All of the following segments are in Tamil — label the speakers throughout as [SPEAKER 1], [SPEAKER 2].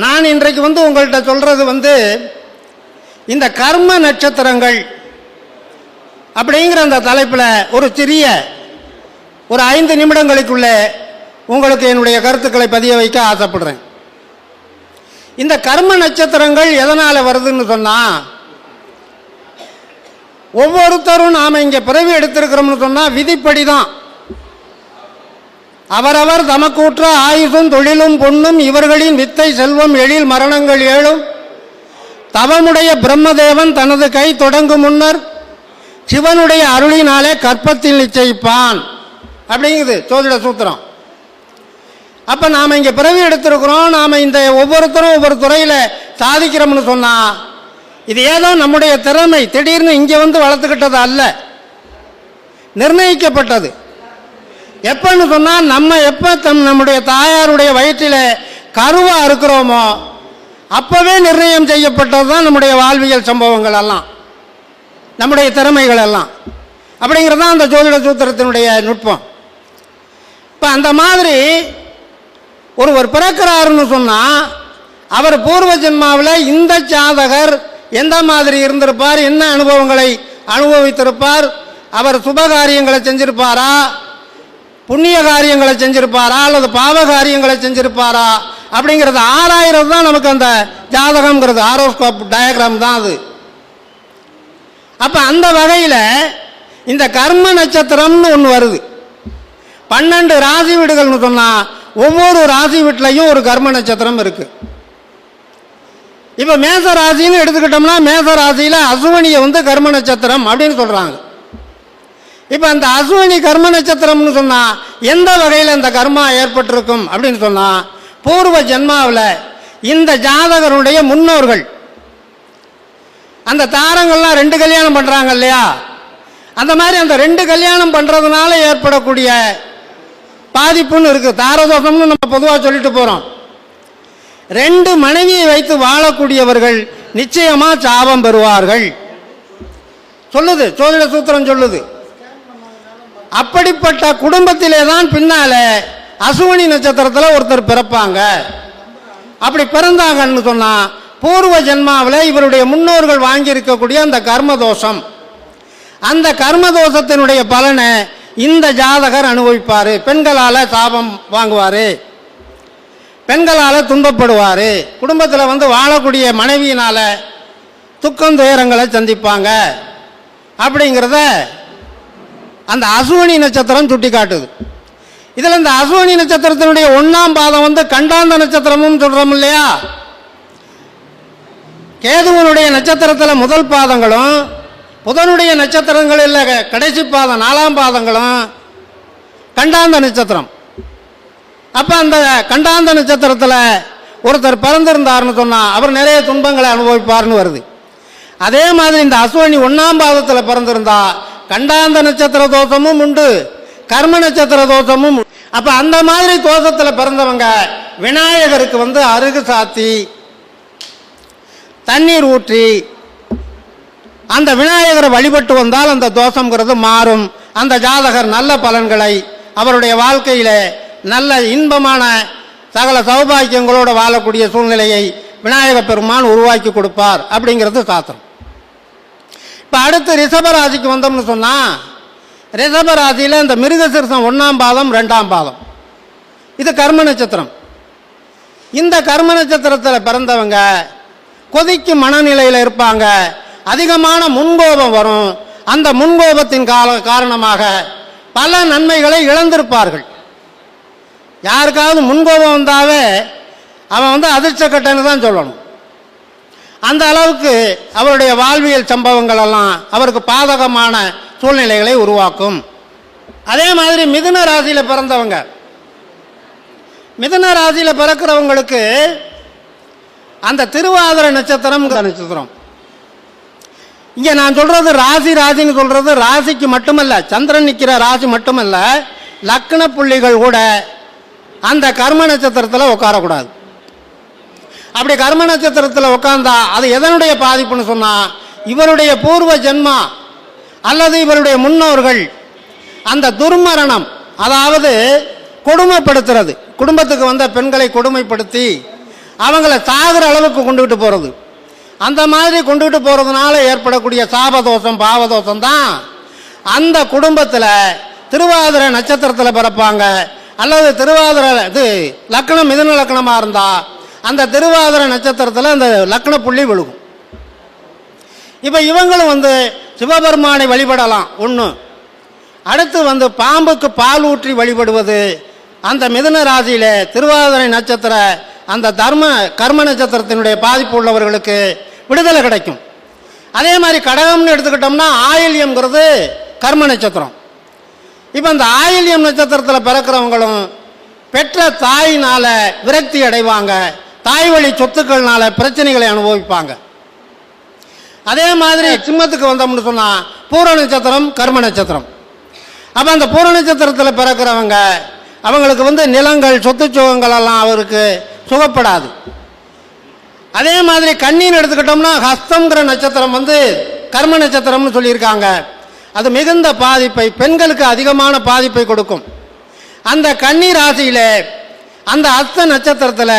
[SPEAKER 1] நான் இன்றைக்கு உங்கள்கிட்ட சொல்றது இந்த கர்ம நட்சத்திரங்கள் அப்படிங்கிற அந்த தலைப்பில் ஒரு சிறிய ஒரு 5 நிமிடங்களுக்குள்ள உங்களுக்கு என்னுடைய கருத்துக்களை பதிய வைக்க ஆசைப்படுறேன். இந்த கர்ம நட்சத்திரங்கள் எதனால் வருதுன்னு சொன்னால், ஒவ்வொருத்தரும் நாம் இங்கே பிறவி எடுத்திருக்கிறோம்னு சொன்னால் விதிப்படி தான். அவரவர் தமக்கூற்ற ஆயுசும் தொழிலும் பொன்னும் இவர்களின் வித்தை செல்வம் எழில் மரணங்கள் 7 தவமுடைய பிரம்மதேவன் தனது கை தொடங்கும் முன்னர் சிவனுடைய அருளினாலே கற்பத்தில் நிச்சயிப்பான் அப்படிங்குது ஜோதிட சூத்திரம். அப்போ நாம் இங்கே பிறவி எடுத்திருக்கிறோம். நாம் இந்த ஒவ்வொருத்தரும் ஒவ்வொரு துறையில் சாதிக்கிறோம்னு சொன்னால், இது ஏதோ நம்முடைய திறமை திடீர்னு இங்கே வளர்த்துக்கிட்டது அல்ல, நிர்ணயிக்கப்பட்டது. எப்பன்னு சொன்னால், நம்ம எப்போ நம்முடைய தாயாருடைய வயிற்றில் கருவாக இருக்கிறோமோ அப்போவே நிர்ணயம் செய்யப்பட்டது தான் நம்முடைய வாழ்வியல் சம்பவங்கள் எல்லாம், நம்முடைய திறமைகள் எல்லாம். அப்படிங்கிறது தான் அந்த ஜோதிட சூத்திரத்தினுடைய நுட்பம். இப்போ அந்த மாதிரி ஒருவர் பிறக்கிறாருன்னு சொன்னால், அவர் பூர்வ ஜென்மாவில் இந்த ஜாதகர் எந்த மாதிரி இருந்திருப்பார், என்ன அனுபவங்களை அனுபவித்திருப்பார், அவர் சுப காரியங்களை செஞ்சிருப்பாரா, புண்ணிய காரியங்களை செஞ்சிருப்பாரா, அல்லது பாவ காரியங்களை செஞ்சிருப்பாரா அப்படிங்கிறது ஆராயிரம் தான் நமக்கு அந்த ஜாதகம்ங்கிறது, ஆரோஸ்கோப் டயக்ராம் தான் அது. அப்போ அந்த வகையில் இந்த கர்ம நட்சத்திரம்னு ஒன்று வருது. 12 ராசி வீடுகள்னு சொன்னால் ஒவ்வொரு ராசி வீட்டிலையும் ஒரு கர்ம நட்சத்திரம் இருக்கு. இப்போ மேச ராசின்னு எடுத்துக்கிட்டோம்னா, மேச ராசியில் அசுவனியை கர்ம நட்சத்திரம் அப்படின்னு சொல்கிறாங்க. இப்போ அந்த அசுவனி கர்ம நட்சத்திரம்னு சொன்னால் எந்த வகையில் அந்த கர்மா ஏற்பட்டிருக்கும் அப்படின்னு சொன்னால், பூர்வ ஜென்மாவில் இந்த ஜாதகருடைய முன்னோர்கள் அந்த தாரங்கள்லாம் 2 கல்யாணம் பண்ணுறாங்க இல்லையா, அந்த மாதிரி அந்த 2 கல்யாணம் பண்ணுறதுனால ஏற்படக்கூடிய பாதிப்புன்னு இருக்குது. தாரதோஷம்னு நம்ம பொதுவாக சொல்லிட்டு போகிறோம். 2 மனைவியை வைத்து வாழக்கூடியவர்கள் நிச்சயமாக சாபம் பெறுவார்கள் சொல்லுது ஜோதிட சூத்திரம் சொல்லுது. அப்படிப்பட்ட குடும்பத்திலே தான் பின்னால அசுவனி நட்சத்திரத்தில் ஒருத்தர் பிறப்பாங்க. அப்படி பிறந்தாங்கன்னு சொன்னால், பூர்வ ஜென்மாவில் இவருடைய முன்னோர்கள் வாங்கியிருக்கக்கூடிய அந்த கர்மதோஷம், அந்த கர்மதோஷத்தினுடைய பலனை இந்த ஜாதகர் அனுபவிப்பார். பெண்களால் சாபம் வாங்குவார், பெண்களால் துன்பப்படுவார், குடும்பத்தில் வாழக்கூடிய மனைவியினால் துக்கம் துயரங்களை சந்திப்பாங்க அப்படிங்கிறத அந்த அசுவனி நட்சத்திரம் சுட்டி காட்டுது. இதில் இந்த அசுவனி நட்சத்திரத்தினுடைய 1ஆம் பாதம் கண்டாந்த நட்சத்திரமும் சொல்கிறோம் இல்லையா. கேதுவனுடைய நட்சத்திரத்தில் முதல் பாதங்களும், புதனுடைய நட்சத்திரங்களில் கடைசி பாதம் 4ஆம் பாதங்களும் கண்டாந்த நட்சத்திரம். அப்போ அந்த கண்டாந்த நட்சத்திரத்தில் ஒருத்தர் பிறந்திருந்தார்னு சொன்னால் அவர் நிறைய துன்பங்களை அனுபவிப்பார்னு வருது. அதே மாதிரி இந்த அசுவனி 1ஆம் பாதத்தில் பிறந்திருந்தா கண்டாந்த நட்சத்திர தோஷமும் உண்டு, கர்ம நட்சத்திர தோஷமும். அப்போ அந்த மாதிரி தோஷத்தில் பிறந்தவங்க விநாயகருக்கு அருகு சாத்தி தண்ணீர் ஊற்றி அந்த விநாயகரை வழிபட்டு வந்தால் அந்த தோஷங்கிறது மாறும். அந்த ஜாதகர் நல்ல பலன்களை அவருடைய வாழ்க்கையில் நல்ல இன்பமான சகல சௌபாக்கியங்களோடு வாழக்கூடிய சூழ்நிலையை விநாயக பெருமான் உருவாக்கி கொடுப்பார் அப்படிங்கிறது சாஸ்திரம். இப்போ அடுத்து ரிஷபராசிக்கு வந்தோம்னு சொன்னால், ரிஷபராசியில் இந்த மிருகசீரிஷம் 1ஆம் பாதம் 2ஆம் பாதம் இது கர்ம நட்சத்திரம். இந்த கர்ம நட்சத்திரத்தில் பிறந்தவங்க கொதிக்கும் மனநிலையில் இருப்பாங்க, அதிகமான முன்கோபம் வரும். அந்த முன்கோபத்தின் காரணமாக பல நன்மைகளை இழந்திருப்பார்கள். யாருக்காவது முன்கோபம் வந்தாவே அவன் அதிர்ஷ்டக்கட்டன்னு தான் சொல்லணும். அந்த அளவுக்கு அவருடைய வாழ்வியல் சம்பவங்கள் எல்லாம் அவருக்கு பாதகமான சூழ்நிலைகளை உருவாக்கும். அதே மாதிரி மிதுன ராசியில் பிறந்தவங்க, மிதுன ராசியில் பிறக்கிறவங்களுக்கு அந்த திருவாதிரை நட்சத்திரம் நட்சத்திரம். இங்கே நான் சொல்கிறது ராசின்னு சொல்கிறது ராசிக்கு மட்டுமல்ல, சந்திரன் நிற்கிற ராசி மட்டுமல்ல, லக்ன புள்ளிகள் கூட அந்த கர்ம நட்சத்திரத்தில் உட்காரக்கூடாது. அப்படி கர்ம நட்சத்திரத்தில் உட்கார்ந்தா அது எதனுடைய பாதிப்புன்னு சொன்னால், இவருடைய பூர்வ ஜென்மா அல்லது இவருடைய முன்னோர்கள் அந்த துர்மரணம், அதாவது கொடுமைப்படுத்துறது, குடும்பத்துக்கு வந்த பெண்களை கொடுமைப்படுத்தி அவங்கள சாகிற அளவுக்கு கொண்டுகிட்டு போகிறது. அந்த மாதிரி கொண்டுகிட்டு போகிறதுனால ஏற்படக்கூடிய சாபதோஷம் பாவதோஷம் தான் அந்த குடும்பத்தில் திருவாதிரை நட்சத்திரத்தில் பிறப்பாங்க. அல்லது திருவாதிரை இது லக்னம் மிதுன லக்னமாக இருந்தால் அந்த திருவாதிரை நட்சத்திரத்தில் அந்த லக்ன புள்ளி விழுகும். இப்போ இவங்களும் சிவபெருமானை வழிபடலாம் ஒன்று. அடுத்து பாம்புக்கு பால் ஊற்றி வழிபடுவது. அந்த மிதுன ராசியில் திருவாதிரை நட்சத்திர அந்த கர்ம நட்சத்திரத்தினுடைய பாதிப்பு உள்ளவர்களுக்கு விடுதலை கிடைக்கும். அதே மாதிரி கடகம்னு எடுத்துக்கிட்டோம்னா ஆயில்யம்ங்கிறது கர்ம நட்சத்திரம். இப்போ அந்த ஆயில்யம் நட்சத்திரத்தில் பிறக்கிறவங்களும் பெற்ற தாயினால விரக்தி அடைவாங்க, தாய் வழி சொத்துக்கள்னால பிரச்சனைகளை அனுபவிப்பாங்க. அதே மாதிரி சிம்மத்துக்கு வந்தோம்னு சொன்னால் பூர நட்சத்திரம் கர்ம நட்சத்திரம். அப்போ அந்த பூர நட்சத்திரத்தில் பிறக்கிறவங்க அவங்களுக்கு நிலங்கள் சொத்து சுகங்கள் எல்லாம் அவருக்கு சுகப்படாது. அதே மாதிரி கன்னின்னு எடுத்துக்கிட்டோம்னா ஹஸ்தம்ங்கிற நட்சத்திரம் கர்ம நட்சத்திரம்னு சொல்லியிருக்காங்க. அது மிகுந்த பாதிப்பை, பெண்களுக்கு அதிகமான பாதிப்பை கொடுக்கும். அந்த கன்னி ராசியில் அந்த ஹஸ்த நட்சத்திரத்தில்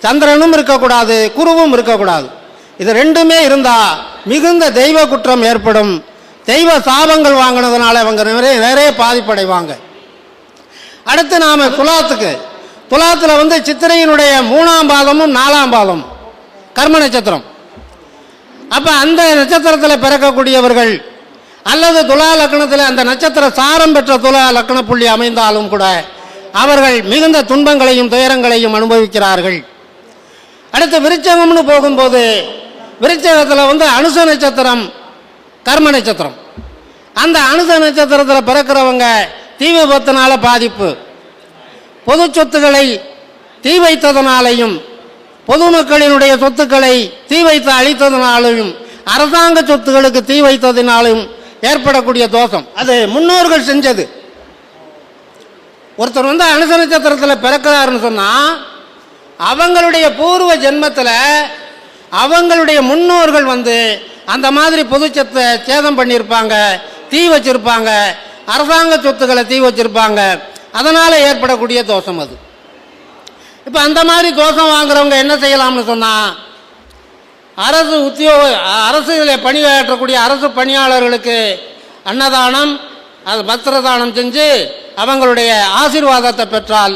[SPEAKER 1] சந்திரனும் இருக்கக்கூடாது, குருவும் இருக்கக்கூடாது. இது ரெண்டுமே இருந்தால் மிகுந்த தெய்வ குற்றம் ஏற்படும். தெய்வ சாபங்கள் வாங்கினதுனால அவங்க நிறைய பாதிப்படைவாங்க. அடுத்து நாம் துலாத்தில் சித்திரையினுடைய 3ஆம் பாதமும் 4ஆம் பாதம் கர்ம நட்சத்திரம். அப்போ அந்த நட்சத்திரத்தில் பிறக்கக்கூடியவர்கள் அல்லது துலா லக்னத்தில் அந்த நட்சத்திர சாரம் பெற்ற துலா லக்ன புள்ளி அமைந்தாலும் கூட அவர்கள் மிகுந்த துன்பங்களையும் துயரங்களையும் அனுபவிக்கிறார்கள். அடுத்து விருச்சகம்னு போகும்போது விருச்சகத்தில் அனுச நட்சத்திரம் கர்ம நட்சத்திரம். அந்த அனுச நட்சத்திரத்தில் பிறக்கிறவங்க தீ விபத்தினால பாதிப்பு, பொது சொத்துக்களை தீ வைத்ததனாலையும் பொதுமக்களினுடைய சொத்துக்களை தீ வைத்து அழித்ததனாலையும் அரசாங்க சொத்துக்களுக்கு தீ வைத்ததினாலும் ஏற்படக்கூடிய தோஷம். அது முன்னோர்கள் செஞ்சது. ஒருத்தர் அனுச நட்சத்திரத்தில் பிறக்கிறாருன்னு சொன்னால் அவங்களுடைய பூர்வ ஜென்மத்தில் அவங்களுடைய முன்னோர்கள் அந்த மாதிரி பொது சொத்தை சேதம் பண்ணியிருப்பாங்க, தீ வச்சிருப்பாங்க, அரசாங்க சொத்துக்களை தீ வச்சிருப்பாங்க. அதனால் ஏற்படக்கூடிய தோஷம் அது. இப்போ அந்த மாதிரி தோஷம் வாங்குறவங்க என்ன செய்யலாம்னு சொன்னால் அரசில் பணியாற்றக்கூடிய அரசு பணியாளர்களுக்கு அன்னதானம், அது வஸ்திரதானம் செஞ்சு அவங்களுடைய ஆசீர்வாதத்தை பெற்றால்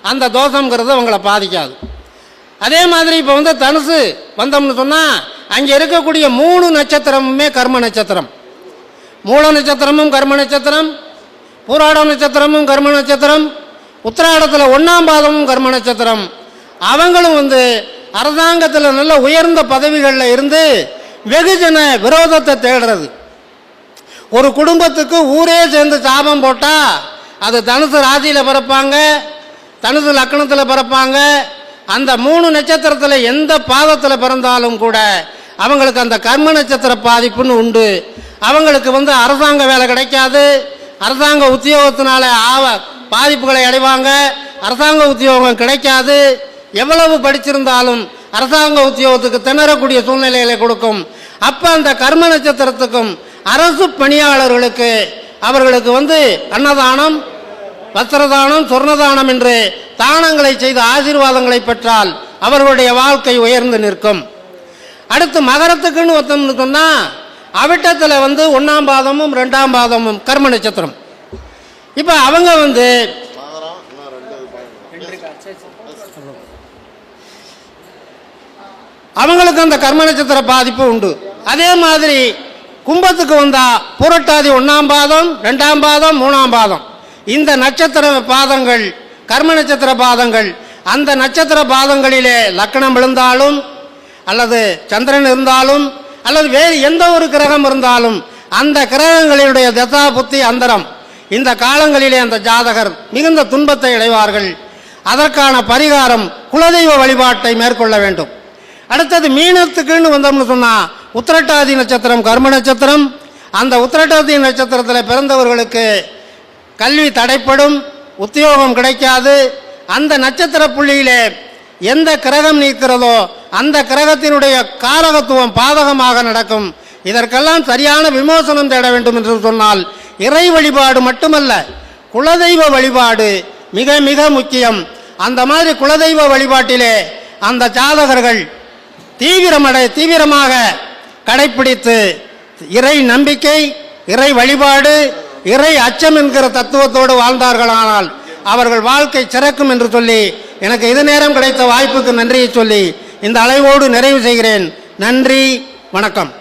[SPEAKER 1] அந்த தோஷங்கிறது அவங்கள பாதிக்காது. அதே மாதிரி இப்போ தனுசு வந்தோம்னு சொன்னால் அங்கே இருக்கக்கூடிய 3 நட்சத்திரமுமே கர்ம நட்சத்திரம். மூல நட்சத்திரமும் கர்ம நட்சத்திரம், பூராடம் நட்சத்திரமும் கர்ம நட்சத்திரம், உத்திராடத்தில் 1ஆம் பாதமும் கர்ம நட்சத்திரம். அவங்களும் அரசாங்கத்தில் நல்ல உயர்ந்த பதவிகளில் இருந்து வெகுஜன விரோதத்தை தேடுறது. ஒரு குடும்பத்துக்கு ஊரே சேர்ந்து சாபம் போட்டால் அது தனுசு ராசியில் பிறப்பாங்க, தனுசு லக்னத்தில் பிறப்பாங்க. அந்த 3 நட்சத்திரத்தில் எந்த பாதத்தில் பிறந்தாலும் கூட அவங்களுக்கு அந்த கர்ம நட்சத்திர பாதிப்புன்னு உண்டு. அவங்களுக்கு அரசாங்க வேலை கிடைக்காது, அரசாங்க உத்தியோகத்தினால பாதிப்புகளை அடைவாங்க, அரசாங்க உத்தியோகம் கிடைக்காது. எவ்வளவு படிச்சிருந்தாலும் அரசாங்க உத்தியோகத்துக்கு திணறக்கூடிய சூழ்நிலைகளை கொடுக்கும். அப்போ அந்த கர்ம நட்சத்திரத்துக்கும் அரசு பணியாளர்களுக்கு அவர்களுக்கு அன்னதானம், வஸ்திரதானம், சொர்ணதானம் என்று தானங்களை செய்த ஆசீர்வாதங்களை பெற்றால் அவர்களுடைய வாழ்க்கை உயர்ந்து நிற்கும். அடுத்து மகரத்துக்குன்னு ஒருத்தம்னு சொன்னால் அவிட்டத்தில் 1ஆம் பாதமும் 2ஆம் பாதமும் கர்ம நட்சத்திரம். இப்போ அவங்க அவங்களுக்கு அந்த கர்ம நட்சத்திர பாதிப்பு உண்டு. அதே மாதிரி கும்பத்துக்கு வந்தால் புரட்டாதி 1ஆம் பாதம், 2ஆம் பாதம், 3ஆம் பாதம் இந்த நட்சத்திர பாதங்கள் கர்ம நட்சத்திர பாதங்கள். அந்த நட்சத்திர பாதங்களிலே லக்னம் விழுந்தாலும் அல்லது சந்திரன் இருந்தாலும் அல்லது வேறு எந்த ஒரு கிரகம் இருந்தாலும் அந்த கிரகங்களினுடைய தசா புத்தி அந்தரம் இந்த காலங்களிலே அந்த ஜாதகர் மிகுந்த துன்பத்தை அடைவார்கள். அதற்கான பரிகாரம் குலதெய்வ வழிபாட்டை மேற்கொள்ள வேண்டும். அடுத்தது மீனத்துக்குன்னு வந்தோம்னு சொன்னால் உத்திரட்டாதி நட்சத்திரம் கர்ம நட்சத்திரம். அந்த உத்திரட்டாதி நட்சத்திரத்தில் பிறந்தவர்களுக்கு கல்வி தடைப்படும், உத்தியோகம் கிடைக்காது. அந்த நட்சத்திர புள்ளியிலே எந்த கிரகம் நீக்கிறதோ அந்த கிரகத்தினுடைய காரகத்துவம் பாதகமாக நடக்கும். இதற்கெல்லாம் சரியான விமோசனம் தேட வேண்டும் என்று சொன்னால் இறை வழிபாடு மட்டுமல்ல, குலதெய்வ வழிபாடு மிக மிக முக்கியம். அந்த மாதிரி குலதெய்வ வழிபாட்டிலே அந்த ஜாதகர்கள் தீவிரமாக கடைப்பிடித்து இறை நம்பிக்கை, இறை வழிபாடு, இறை அச்சம் என்கிற தத்துவத்தோடு வாழ்ந்தார்களானால் அவர்கள் வாழ்க்கை சிறக்கும் என்று சொல்லி எனக்கு இது நேரம் கிடைத்த வாய்ப்புக்கு நன்றியை சொல்லி இந்த அழைவோடு நிறைவு செய்கிறேன். நன்றி, வணக்கம்.